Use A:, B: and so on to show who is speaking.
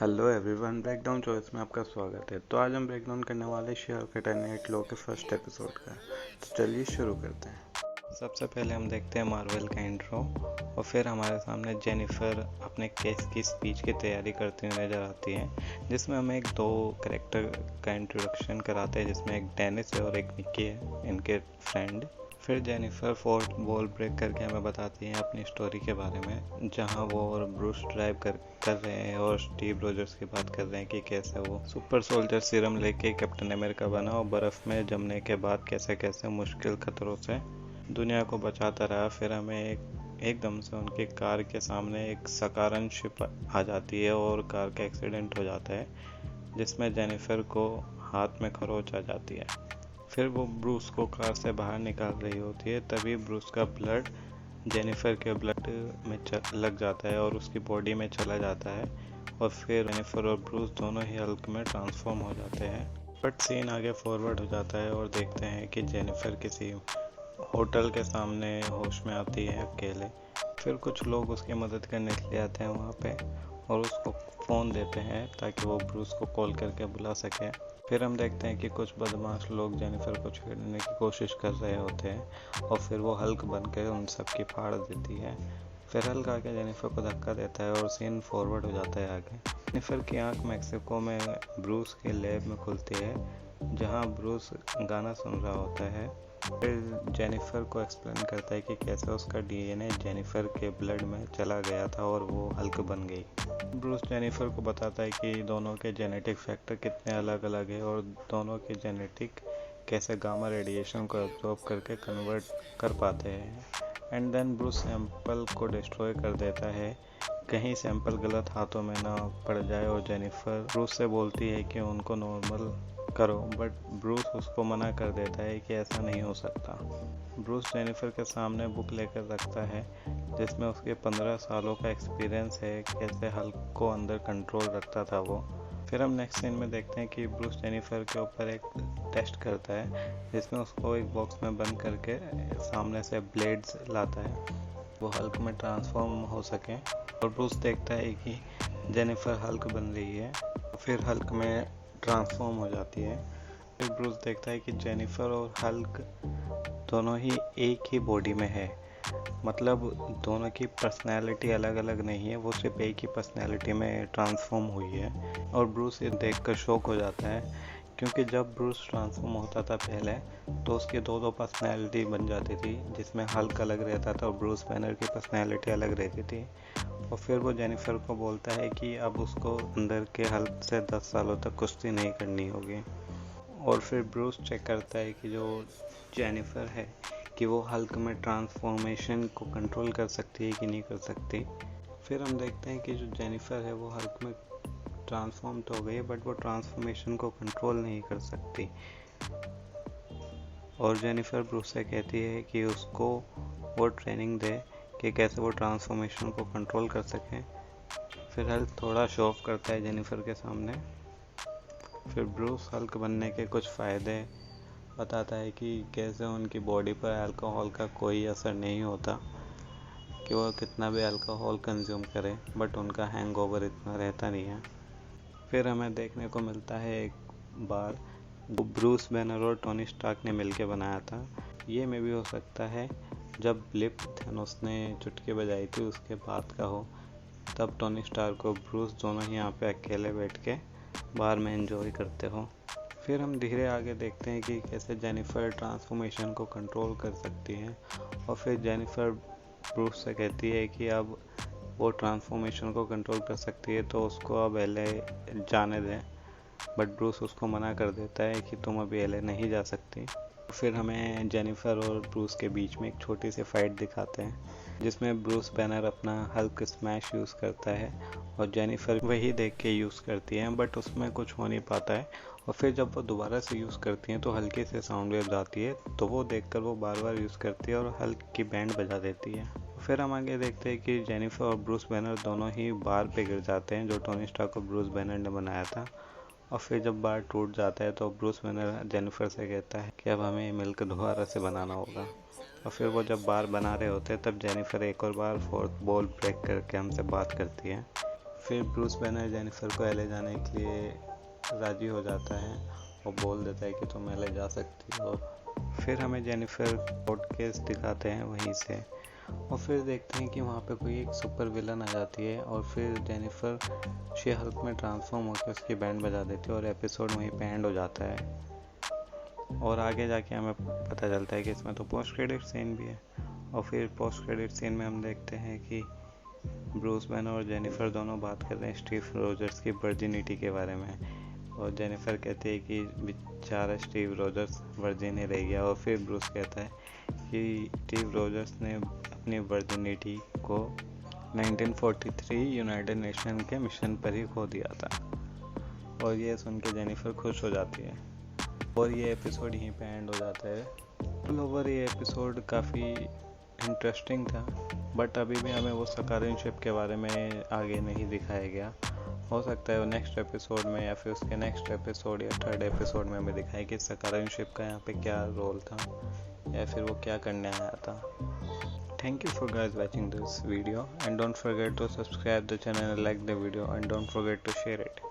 A: Hello everyone, breakdown choice में आपका स्वागत है। तो आज हम ब्रेकडाउन करने वाले शेयर एट लो के फर्स्ट एपिसोड का। तो चलिए शुरू करते हैं। सबसे पहले हम देखते हैं मार्वल का इंट्रो और फिर हमारे सामने जेनिफर अपने केस की स्पीच की तैयारी करती हुई नज़र आती है, जिसमें हमें एक दो कैरेक्टर का इंट्रोडक्शन कराते हैं, जिसमें एक डेनिस है और एक निक्की है, इनके फ्रेंड। फिर जेनिफर फोर्थ वॉल ब्रेक करके हमें बताती है अपनी स्टोरी के बारे में, जहां वो और ब्रूस ड्राइव कर रहे हैं और स्टीव रोजर्स की बात कर रहे हैं कि कैसे वो सुपर सोल्जर सीरम लेके कैप्टन अमेरिका बना और बर्फ में जमने के बाद कैसे कैसे मुश्किल खतरों से दुनिया को बचाता रहा। फिर हमें एकदम से उनकी कार के सामने एक सकारण शिप आ जाती है और कार का एक्सीडेंट हो जाता है, जिसमें जेनिफर को हाथ में खरोंच आ जाती है। फिर वो ब्रूस को कार से बाहर निकाल रही होती है, तभी ब्रूस का ब्लड जेनिफर के ब्लड में लग जाता है और उसकी बॉडी में चला जाता है और फिर जेनिफर और ब्रूस दोनों ही हल्क में ट्रांसफॉर्म हो जाते हैं। बट सीन आगे फॉरवर्ड हो जाता है और देखते हैं कि जेनिफर किसी होटल के सामने होश में आती है अकेले। फिर कुछ लोग उसकी मदद करने के लिए आते हैं वहाँ पे और उसको फ़ोन देते हैं ताकि वो ब्रूस को कॉल करके बुला सके। फिर हम देखते हैं कि कुछ बदमाश लोग जेनिफर को छेड़ने की कोशिश कर रहे होते हैं और फिर वो हल्क बनकर उन सब की फाड़ देती है। फिर हल्क आके जेनिफर को धक्का देता है और सीन फॉरवर्ड हो जाता है आगे। जेनिफर की आंख मैक्सिको में ब्रूस के लैब में खुलती है, जहां ब्रूस गाना सुन रहा होता है। फिर जेनिफर को एक्सप्लेन करता है कि कैसे उसका डीएनए जेनिफर के ब्लड में चला गया था और वो हल्क बन गई। ब्रूस जेनिफर को बताता है कि दोनों के जेनेटिक फैक्टर कितने अलग अलग है और दोनों के जेनेटिक कैसे गामा रेडिएशन को एब्जॉर्ब करके कन्वर्ट कर पाते हैं। एंड देन ब्रूस सैंपल को डिस्ट्रॉय कर देता है, कहीं सैंपल गलत हाथों में ना पड़ जाए। और जेनिफर ब्रूस से बोलती है कि उनको नॉर्मल करो, बट ब्रूस उसको मना कर देता है कि ऐसा नहीं हो सकता। ब्रूस जेनिफर के सामने बुक लेकर रखता है, जिसमें उसके 15 सालों का एक्सपीरियंस है, कैसे हल्क को अंदर कंट्रोल रखता था वो। फिर हम नेक्स्ट सीन में देखते हैं कि ब्रूस जेनिफर के ऊपर एक टेस्ट करता है, जिसमें उसको एक बॉक्स में बंद करके सामने से ब्लेड्स लाता है, वो हल्क में ट्रांसफॉर्म हो सके। और ब्रूस देखता है कि जेनिफर हल्क बन रही है, फिर हल्क में ट्रांसफॉर्म हो जाती है। फिर ब्रूस देखता है कि जेनिफर और हल्क दोनों ही एक ही बॉडी में है, मतलब दोनों की पर्सनैलिटी अलग अलग नहीं है, वो सिर्फ एक ही पर्सनैलिटी में ट्रांसफॉर्म हुई है। और ब्रूस ये देखकर शॉक हो जाता है, क्योंकि जब ब्रूस ट्रांसफॉर्म होता था पहले तो उसकी दो पर्सनैलिटी बन जाती थी, जिसमें हल्क अलग रहता था और ब्रूस बैनर की पर्सनैलिटी अलग रहती थी। और फिर वो जेनिफर को बोलता है कि अब उसको अंदर के हल्क से 10 सालों तक कुश्ती नहीं करनी होगी। और फिर ब्रूस चेक करता है कि जो जेनिफर है कि वो हल्क में ट्रांसफॉर्मेशन को कंट्रोल कर सकती है कि नहीं कर सकती। फिर हम देखते हैं कि जो जेनिफर है वो हल्क में ट्रांसफॉर्म तो हो गई है, बट वो ट्रांसफॉर्मेशन को कंट्रोल नहीं कर सकती। और जेनिफर ब्रूस से कहती है कि उसको वो ट्रेनिंग दे कि कैसे वो ट्रांसफॉर्मेशन को कंट्रोल कर सके। फिर हल्क थोड़ा शो ऑफ करता है जेनिफर के सामने। फिर ब्रूस हल्क बनने के कुछ फ़ायदे बताता है कि कैसे उनकी बॉडी पर अल्कोहल का कोई असर नहीं होता, कि वो कितना भी अल्कोहल कंज्यूम करें बट उनका हैंगओवर इतना रहता नहीं है। फिर हमें देखने को मिलता है एक बार वो ब्रूस बैनर और टोनी स्टार्क ने मिलकर बनाया था। ये में भी हो सकता है जब ब्लिप थैनोस ने चुटकी बजाई थी उसके बाद का हो, तब टोनी स्टार्क और ब्रूस दोनों ही यहाँ पे अकेले बैठ के बार में एंजॉय करते हो। फिर हम धीरे आगे देखते हैं कि कैसे जेनिफर ट्रांसफॉर्मेशन को कंट्रोल कर सकती है। और फिर जेनिफर ब्रूस से कहती है कि अब वो ट्रांसफॉर्मेशन को कंट्रोल कर सकती है तो उसको अब एलए जाने दें, बट ब्रूस उसको मना कर देता है कि तुम अभी एलए नहीं जा सकती। फिर हमें जेनिफर और ब्रूस के बीच में एक छोटी सी फाइट दिखाते हैं, जिसमें ब्रूस बैनर अपना हल्क स्मैश यूज़ करता है और जेनिफर वही देख के यूज़ करती है, बट उसमें कुछ हो नहीं पाता है। और फिर जब वो दोबारा से यूज़ करती हैं तो हल्के से साउंड वेव आती है, तो वो देखकर वो बार बार यूज़ करती है और हल्क की बैंड बजा देती है। फिर हम आगे देखते हैं कि जेनिफर और ब्रूस बैनर दोनों ही बार पे गिर जाते हैं, जो टोनी स्टार्क और ब्रूस बैनर ने बनाया था। और फिर जब बार टूट जाता है तो ब्रूस बैनर जेनिफर से कहता है कि अब हमें मिलकर दोबारा से बनाना होगा। और फिर वो जब बार बना रहे होते हैं तब जेनिफर एक और बार फोर्थ बॉल ब्रेक करके हमसे बात करती है। फिर ब्रूस बैनर जेनिफर को एलए जाने के लिए राज़ी हो जाता है और बोल देता है कि तुम एलए जा सकती हो। फिर हमें जेनिफर कोर्ट केस दिखाते हैं वहीं से, और फिर देखते हैं कि वहाँ पे कोई एक सुपर विलन आ जाती है और फिर जेनिफर शी हल्क में ट्रांसफॉर्म होकर उसकी बैंड बजा देती है और एपिसोड वहीं पे एंड हो जाता है। और आगे जाके हमें पता चलता है कि इसमें तो पोस्ट क्रेडिट सीन भी है। और फिर पोस्ट क्रेडिट सीन में हम देखते हैं कि ब्रूस बैनर और जेनिफर दोनों बात कर रहे हैं स्टीव रोजर्स की वर्जिनिटी के बारे में, और जेनिफर कहती है कि बेचारा स्टीव रोजर्स वर्जिन ही रह गया। और फिर ब्रूस कहता है कि स्टीव रोजर्स ने अपनी वर्जिनिटी को 1943 यूनाइटेड नेशन के मिशन पर ही खो दिया था। और ये सुन के जेनिफर खुश हो जाती है और ये एपिसोड यहीं पे एंड हो जाता है। ऑल ओवर ये एपिसोड काफ़ी इंटरेस्टिंग था, बट अभी भी हमें वो सकारात्मक के बारे में आगे नहीं दिखाया गया। हो सकता है वो नेक्स्ट एपिसोड में या फिर उसके नेक्स्ट एपिसोड या थर्ड एपिसोड में हमें दिखाए कि सकारात्मक का यहाँ पे क्या रोल था या फिर वो क्या करने आया था। Thank you for guys watching this video, and don't forget to subscribe the channel and like the video, and don't forget to share it.